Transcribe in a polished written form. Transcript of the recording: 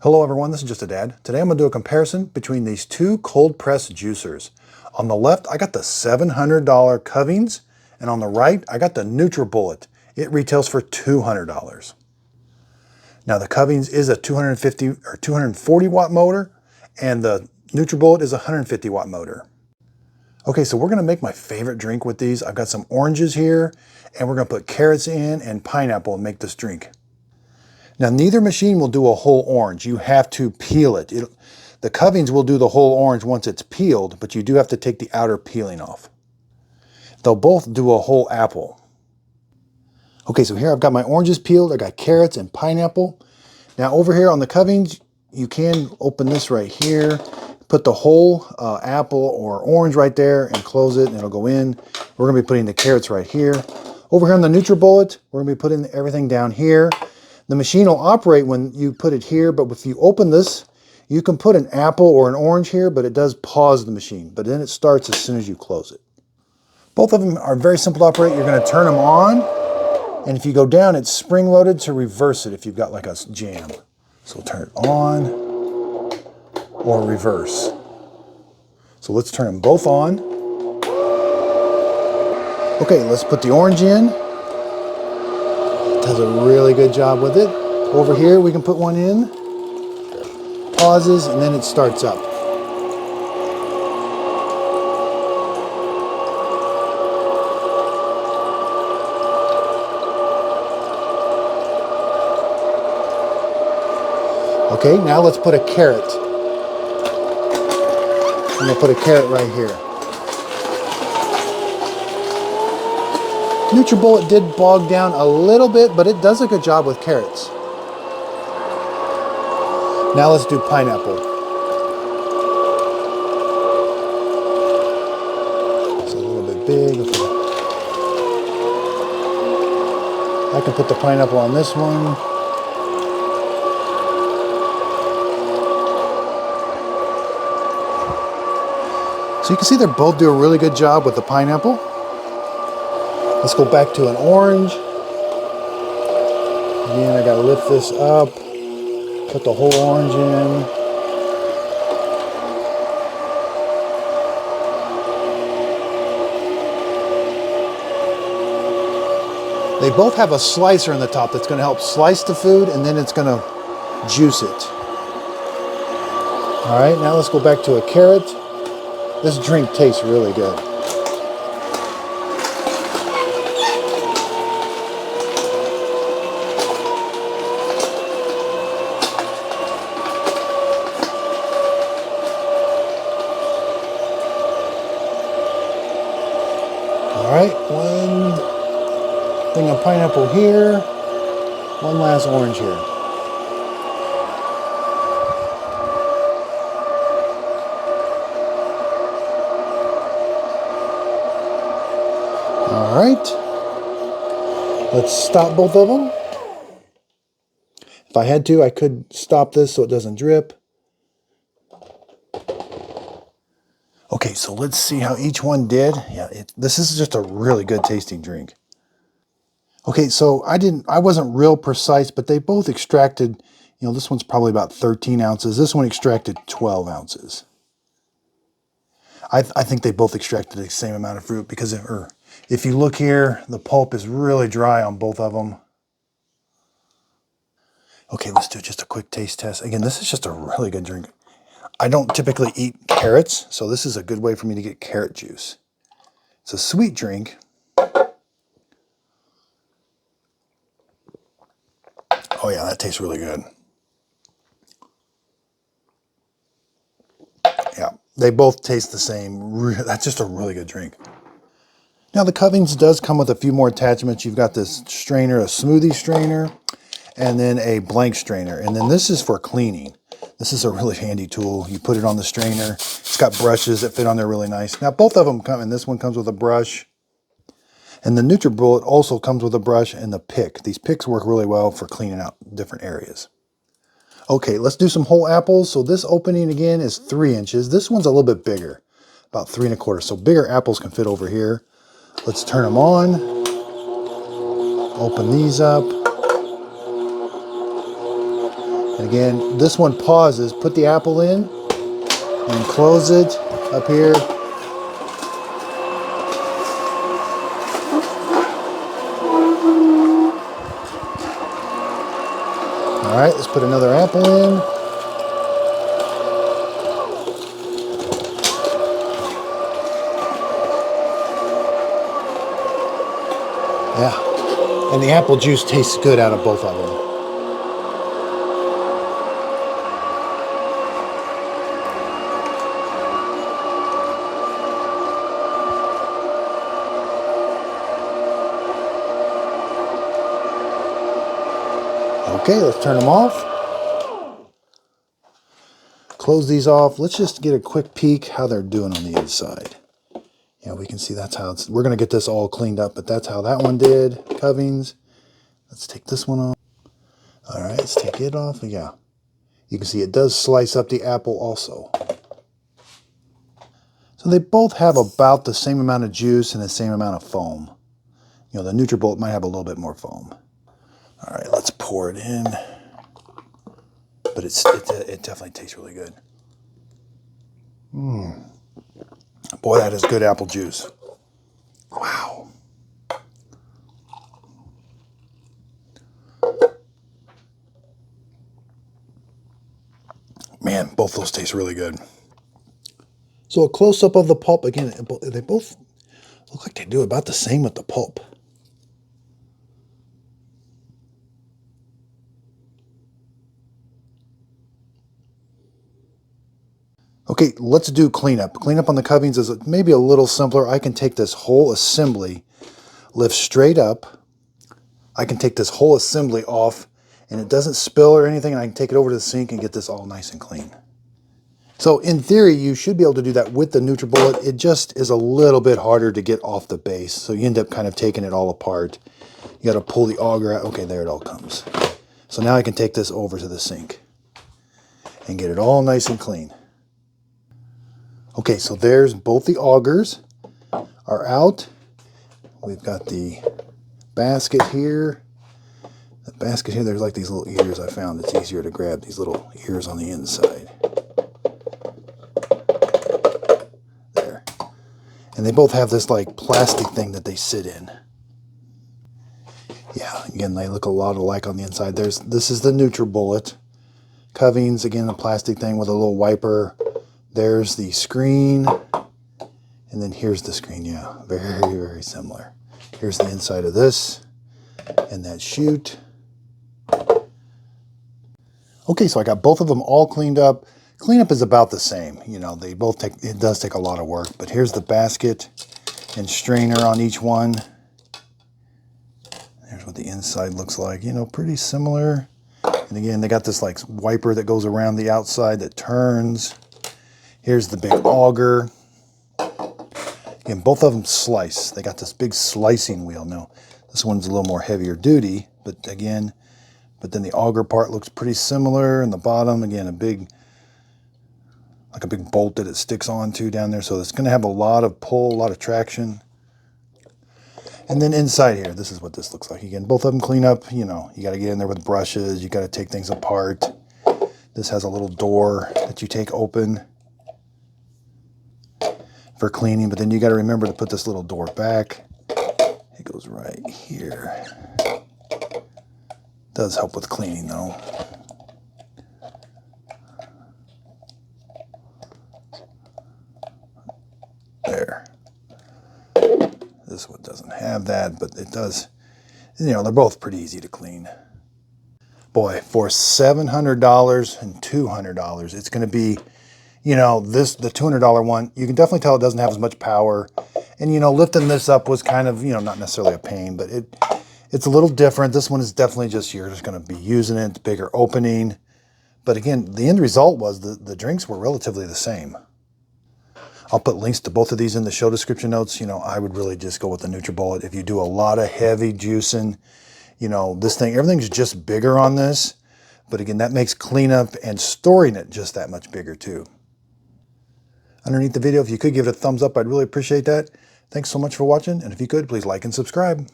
Hello everyone, this is Just a Dad. Today I'm going to do a comparison between these two cold press juicers. On the left, I got the $700 Kuvings, and on the right, I got the Nutribullet. It retails for $200. Now the Kuvings is a 250 or 240 watt motor, and the Nutribullet is a 150 watt motor. Okay, so we're going to make my favorite drink with these. I've got some oranges here, and we're going to put carrots in and pineapple and make this drink. Now, neither machine will do a whole orange. You have to peel it. The Kuvings will do the whole orange once it's peeled, but you do have to take the outer peeling off. They'll both do a whole apple. Okay, so here I've got my oranges peeled. I got carrots and pineapple. Now, over here on the Kuvings, you can open this right here, put the whole apple or orange right there and close it, and it'll go in. We're going to be putting the carrots right here. Over here on the Nutribullet, we're going to be putting everything down here. The machine will operate when you put it here, but if you open this, you can put an apple or an orange here, but it does pause the machine. But then it starts as soon as you close it. Both of them are very simple to operate. You're going to turn them on, and if you go down, it's spring-loaded to reverse it if you've got like a jam. So we'll turn it on or reverse. So let's turn them both on. Okay, let's put the orange in. Does a really good job with it. Over here we can put one in, pauses, and then it starts up. Okay, now let's put a carrot. I'm gonna put a carrot right here. Nutribullet did bog down a little bit, but it does a good job with carrots. Now let's do pineapple. It's a little bit big. I can put the pineapple on this one. So you can see they both do a really good job with the pineapple. Let's go back to an orange. Again, I gotta lift this up, put the whole orange in. They both have a slicer in the top that's gonna help slice the food, and then it's gonna juice it. All right, now let's go back to a carrot. This drink tastes really good. All right, one thing of pineapple here, one last orange here. All right, let's stop both of them. If I had to, I could stop this so it doesn't drip. Okay, so let's see how each one did. Yeah, this is just a really good tasting drink. Okay, so I wasn't real precise, but they both extracted, this one's probably about 13 ounces. This one extracted 12 ounces. I think they both extracted the same amount of fruit because if you look here, the pulp is really dry on both of them. Okay, let's do just a quick taste test. Again, this is just a really good drink. I don't typically eat carrots, so this is a good way for me to get carrot juice. It's a sweet drink. Oh yeah, that tastes really good. Yeah, they both taste the same. That's just a really good drink. Now the Kuvings does come with a few more attachments. You've got this strainer, a smoothie strainer, and then a blank strainer. And then this is for cleaning. This is a really handy tool. You put it on the strainer. It's got brushes that fit on there really nice. Now both of them come, and this one comes with a brush. And the Nutribullet also comes with a brush and the pick. These picks work really well for cleaning out different areas. Okay, let's do some whole apples. So this opening again is 3 inches. This one's a little bit bigger, about 3 1/4. So bigger apples can fit over here. Let's turn them on. Open these up. And again, this one pauses. Put the apple in and close it up here. All right, let's put another apple in. Yeah, and the apple juice tastes good out of both of them. Okay, let's turn them off. Close these off. Let's just get a quick peek how they're doing on the inside. Yeah, we can see that's how it's, we're going to get this all cleaned up, but that's how that one did. Covings. Let's take this one off. All right, let's take it off. Yeah, you can see it does slice up the apple also. So they both have about the same amount of juice and the same amount of foam. You know, the Nutribullet might have a little bit more foam. All right, let's pour it in. But it definitely tastes really good. Boy, that is good apple juice. Wow. Man, both those taste really good. So a close-up of the pulp. Again, they both look like they do about the same with the pulp. Okay, let's do cleanup. Cleanup on the Covings is maybe a little simpler. I can take this whole assembly, lift straight up. I can take this whole assembly off, and it doesn't spill or anything, and I can take it over to the sink and get this all nice and clean. So in theory, you should be able to do that with the Nutribullet. It just is a little bit harder to get off the base, so you end up kind of taking it all apart. You got to pull the auger out. Okay, there it all comes. So now I can take this over to the sink and get it all nice and clean. Okay, so there's both the augers are out. We've got the basket here. The basket here, there's like these little ears I found. It's easier to grab these little ears on the inside. There. And they both have this like plastic thing that they sit in. Yeah, again, they look a lot alike on the inside. This is the Nutribullet. Covings, again, the plastic thing with a little wiper. There's the screen, and then here's the screen. Yeah, very, very similar. Here's the inside of this, and that chute. Okay, so I got both of them all cleaned up. Cleanup is about the same. You know, they both take, it does take a lot of work, but here's the basket and strainer on each one. There's what the inside looks like. You know, pretty similar. And again, they got this like wiper that goes around the outside that turns. Here's the big auger. Again, both of them slice. They got this big slicing wheel. Now, this one's a little more heavier duty, but again, then the auger part looks pretty similar. And the bottom, again, like a big bolt that it sticks onto down there. So it's going to have a lot of pull, a lot of traction. And then inside here, this is what this looks like. Again, both of them clean up. You know, you got to get in there with brushes. You got to take things apart. This has a little door that you take open for cleaning, but then you got to remember to put this little door back. It goes right here. Does help with cleaning though. There. This one doesn't have that, but it does. You know, they're both pretty easy to clean. Boy, for $700 and $200, it's going to be, you know, the $200 one, you can definitely tell it doesn't have as much power. And, you know, lifting this up was kind of, you know, not necessarily a pain, but it's a little different. This one is definitely just, you're just going to be using it, bigger opening. But again, the end result was the drinks were relatively the same. I'll put links to both of these in the show description notes. You know, I would really just go with the Nutribullet. If you do a lot of heavy juicing, you know, this thing, everything's just bigger on this. But again, that makes cleanup and storing it just that much bigger too. Underneath the video, if you could give it a thumbs up, I'd really appreciate that. Thanks so much for watching. And if you could, please like and subscribe.